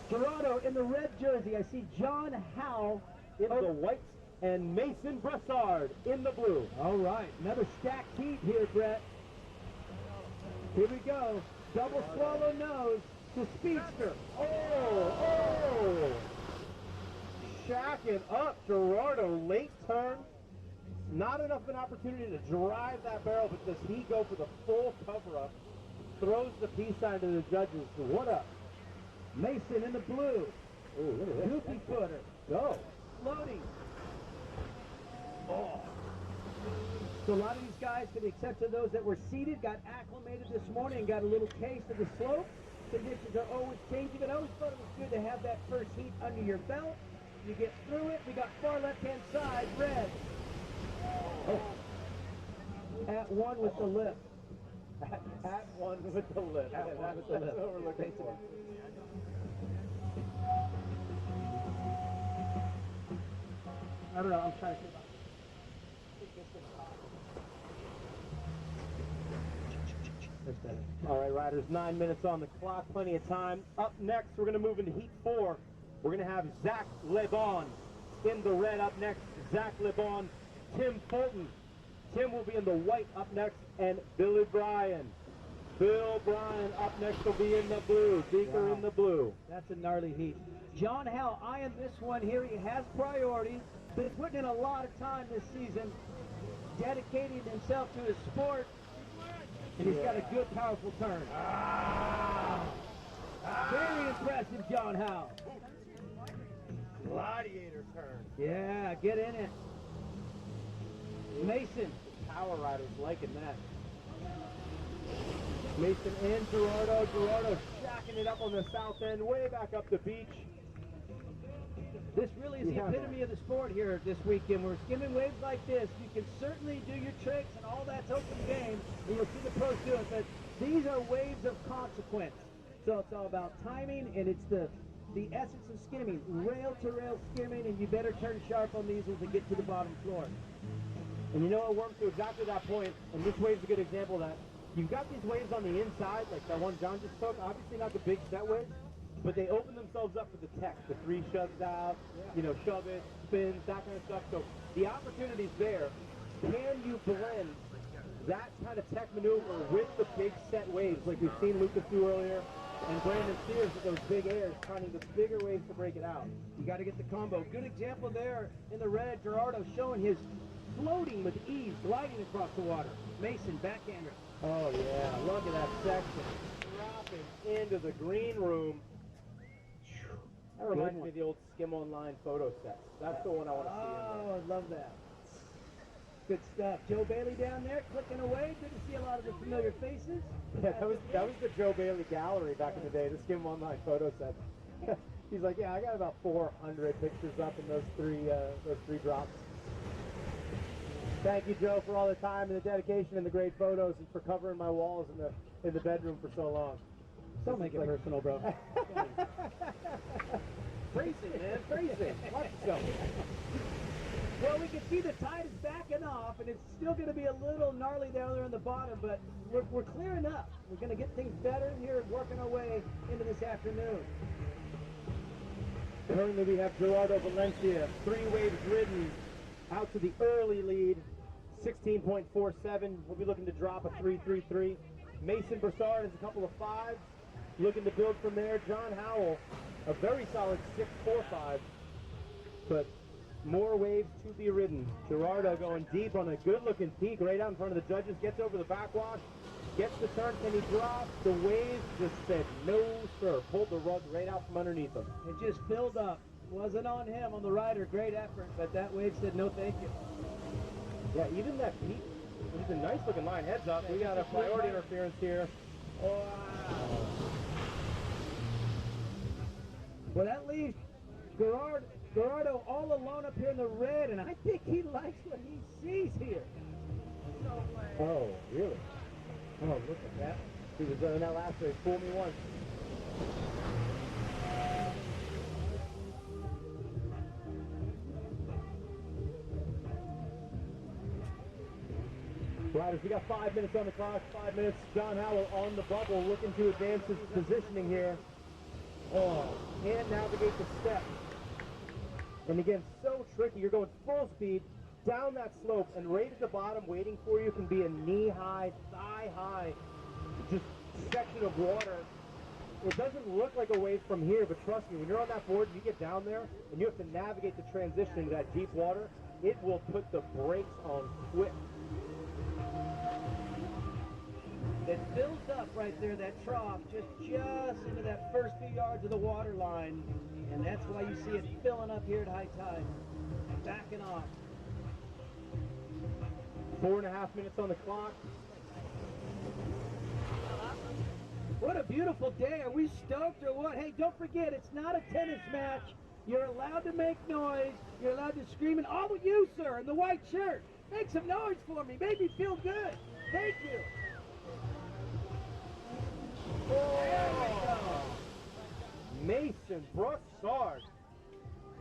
Gerardo in the red jersey. I see Jon Howell in the white and Mason Broussard in the blue. All right, another stacked heat here, Brett. Here we go. Double swallow nose to Speedster. Oh! Shacking up Gerardo, late turn. Not enough of an opportunity to drive that barrel, but does he go for the full cover-up? Throws the peace sign to the judges. What up? Mason in the blue. Oh, look at this. Goofy footer. Go. Floating. Oh. So a lot of these guys, to the exception of those that were seated, got acclimated this morning and got a little taste of the slope. Conditions are always changing, but I always thought it was good to have that first heat under your belt. You get through it. We got far left-hand side, red. Oh. At one with the lip. At one with the lip. At one with the lip. That's what we're looking for. I don't know. I'm trying to see. All right, riders, 9 minutes on the clock, plenty of time. Up next, we're going to move into Heat 4. We're going to have Zach LeBon in the red up next. Zach LeBon, Tim Fulton. Tim will be in the white up next, and Billy Bryan. Bill Bryan up next will be in the blue. Beaker in the blue. That's a gnarly heat. Jon Howell eyeing this one here. He has priority. Been putting in a lot of time this season, dedicating himself to his sport, and he's got a good, powerful turn. Very impressive, Jon Howell. Gladiator turn. Yeah, get in it. Mason. Power riders liking that. Mason and Gerardo. Gerardo shacking it up on the south end, way back up the beach. This really is the epitome of the sport here this weekend. We're skimming waves like this. You can certainly do your tricks and all that's open game, and you'll see the pros do it, but these are waves of consequence. So it's all about timing, and it's the essence of skimming, rail-to-rail skimming, and you better turn sharp on these as they get to the bottom floor. And you know, it works to exactly that point, and this wave's a good example of that. You've got these waves on the inside, like that one John just took, obviously not the big set waves, but they open themselves up for the tech, the three shoves out, you know, shove it, spins, that kind of stuff. So the opportunity's there. Can you blend that kind of tech maneuver with the big set waves, like we've seen Lucas do earlier, and Brandon Sears with those big airs, finding the bigger waves to break it out? You got to get the combo. Good example there in the red. Gerardo showing his floating with ease, gliding across the water. Mason, backhander. Oh yeah, look at that section. Dropping into the green room. That reminds me of the old Skim Online photo sets. That's the one I want to see. Oh, I love that. Good stuff. Joe Bailey down there clicking away. Good to see a lot of the familiar faces. Yeah, that was the Joe Bailey gallery back in the day, the Skim Online photo set. He's like, yeah, I got about 400 pictures up in those three drops. Thank you, Joe, for all the time and the dedication and the great photos, and for covering my walls in the bedroom for so long. Don't make it personal, bro. Phrasing, man, phrasing. Watch yourself. Well, we can see the tide is backing off, and it's still going to be a little gnarly down there in the bottom, but we're clearing up. We're going to get things better here and working our way into this afternoon. Currently, we have Gerardo Valencia, 3 waves ridden, out to the early lead, 16.47. We'll be looking to drop a 3.33. Mason Broussard is a couple of 5s. Looking to build from there. Jon Howell, a very solid 6.45. But more waves to be ridden. Gerardo going deep on a good-looking peak right out in front of the judges. Gets over the backwash. Gets the turn. Can he drop? The waves just said no, sir. Pulled the rug right out from underneath him. It just filled up. Wasn't on him, on the rider. Great effort, but that wave said no thank you. Yeah, even that peak. It's a nice-looking line. Heads up. We got a priority interference here. Wow. Well, that leaves Gerardo all alone up here in the red, and I think he likes what he sees here. Oh, really? Oh, look at that. He was in that last race. Fool me once. Riders, we got 5 minutes on the clock. 5 minutes. Jon Howell on the bubble, looking to advance his positioning here. Oh, can't navigate the steps. And again, so tricky. You're going full speed down that slope, and right at the bottom waiting for you can be a knee-high, thigh-high, just section of water. It doesn't look like a wave from here, but trust me, when you're on that board and you get down there and you have to navigate the transition into that deep water, it will put the brakes on quick. It fills up right there, that trough, just into that first few yards of the water line. And that's why you see it filling up here at high tide. Backing off. 4.5 minutes on the clock. What a beautiful day. Are we stoked or what? Hey, don't forget, it's not a tennis match. You're allowed to make noise. You're allowed to scream. And all of you, sir, in the white shirt, make some noise for me. Make me feel good. Thank you. There we go. Mason Broussard.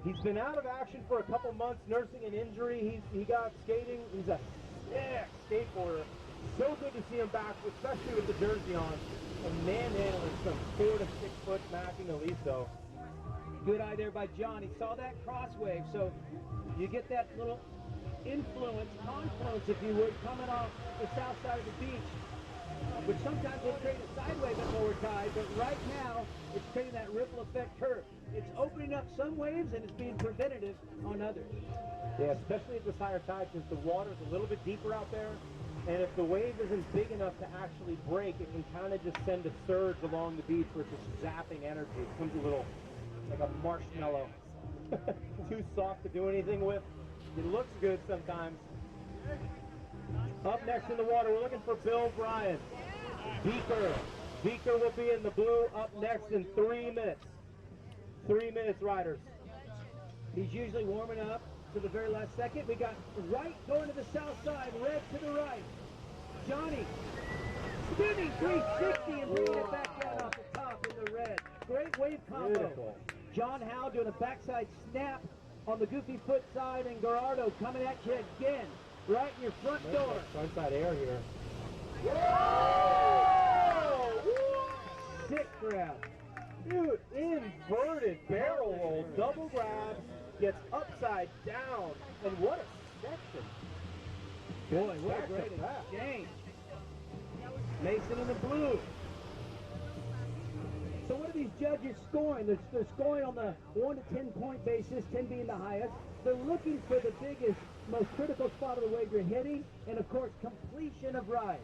He's been out of action for a couple months, nursing an injury. He got skating. He's a sick skateboarder. So good to see him back, especially with the jersey on. And manhandling some 4 to 6 foot macking Aliso. Good eye there by John. He saw that cross wave, so you get that little confluence, if you would, coming off the south side of the beach, which sometimes will create a side wave at lower tide, but right now it's creating that ripple effect curve. It's opening up some waves and it's being preventative on others. Yeah, especially at this higher tide, since the water's a little bit deeper out there, and if the wave isn't big enough to actually break, it can kind of just send a surge along the beach where it's just zapping energy. It becomes a little like a marshmallow. Too soft to do anything with. It looks good sometimes. Up next in the water, we're looking for Bill Bryan. Beaker will be in the blue up next in 3 minutes. 3 minutes, riders. He's usually warming up to the very last second. We got White going to the south side, Red to the right. Johnny spinning 360 and bringing it back down off the top in the red. Great wave combo. Beautiful. Jon Howell doing a backside snap on the goofy foot side, and Gerardo coming at you again, right in your front door. Frontside air here. Sick grab. Dude, inverted barrel roll, double grab, gets upside down, and what a section. Boy, what a Back great to back. exchange. Mason in the blue. So what are these judges scoring? They're scoring on the 1 to 10 point basis, 10 being the highest. They're looking for the biggest, most critical spot of the wave you're hitting, and of course, completion of ride.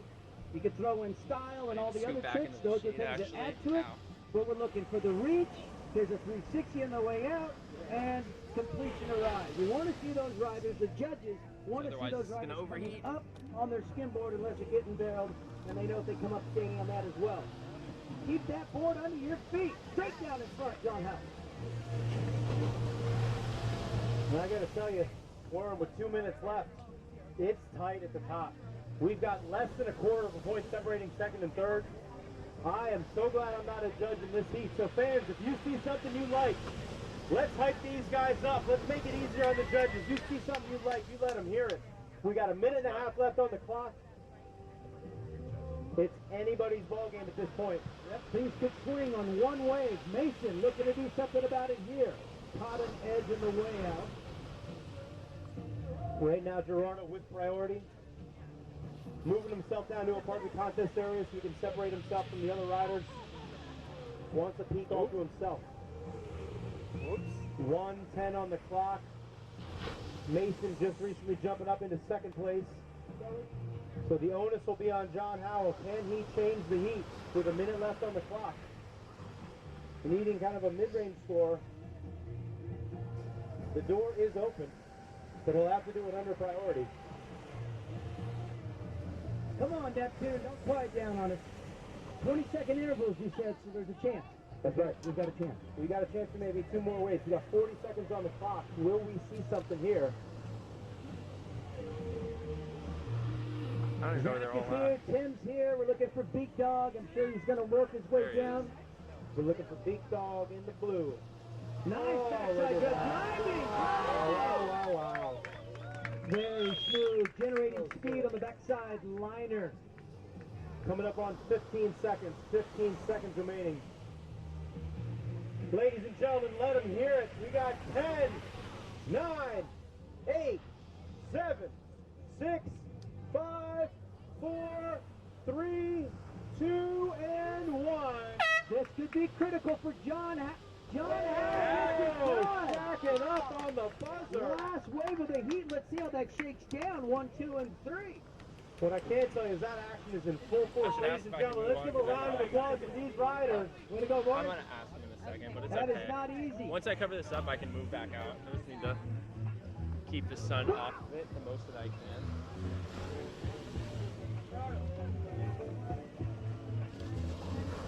You can throw in style and all the other tricks. Those are things that add to it. But we're looking for the reach. There's a 360 on the way out, and completion of ride. We want to see those riders, the judges want to see those riders coming up on their skimboard unless they're getting barreled, and they know if they come up standing on that as well. Keep that board under your feet. Straight down in front, Jon Howell. And I got to tell you, Warren, with 2 minutes left, it's tight at the top. We've got less than a quarter of a point separating second and third. I am so glad I'm not a judge in this heat. So fans, if you see something you like, let's hype these guys up. Let's make it easier on the judges. You see something you like, you let them hear it. We got 1.5 minutes left on the clock. It's anybody's ball game at this point. Yep, things could swing on one wave. Mason looking to do something about it here. Caught an edge in the way out. Right now, Gerardo with priority. Moving himself down to a part of the contest area so he can separate himself from the other riders. Wants a peek all to himself. Oops. 1:10 on the clock. Mason just recently jumping up into second place. So the onus will be on Jon Howell. Can he change the heat with 1 minute left on the clock? Needing kind of a mid-range score. The door is open, but he'll have to do it under priority. Come on, Neptune, don't quiet down on us. 20-second intervals, you said, so there's a chance. That's right. We've got a chance. We got a chance for maybe 2 more waves. We got 40 seconds on the clock. Will we see something here? I don't even know where they're all at. Tim's here. We're looking for Beak Dog. I'm sure he's going to work his way down. We're looking for Big Dog in the blue. Nice look backside at good that. timing. Wow. Very smooth, generating speed on the backside liner. Coming up on 15 seconds. 15 seconds remaining. Ladies and gentlemen, let them hear it. We got 10, 9, 8, 7, 6, 5, 4, 3, 2, and 1. This could be critical for Jon Howell. Stacking up on the buzzer. Last wave of the heat. Let's see how that shakes down. 1, 2, and 3. What I can tell you is that action is in full force. Ladies and gentlemen, let's give a round of applause to these riders. We're going to go, I'm Roy. going to ask him in a second, but it's That okay. is not easy. Once I cover this up, I can move back out. I just need to keep the sun off of it the most that I can.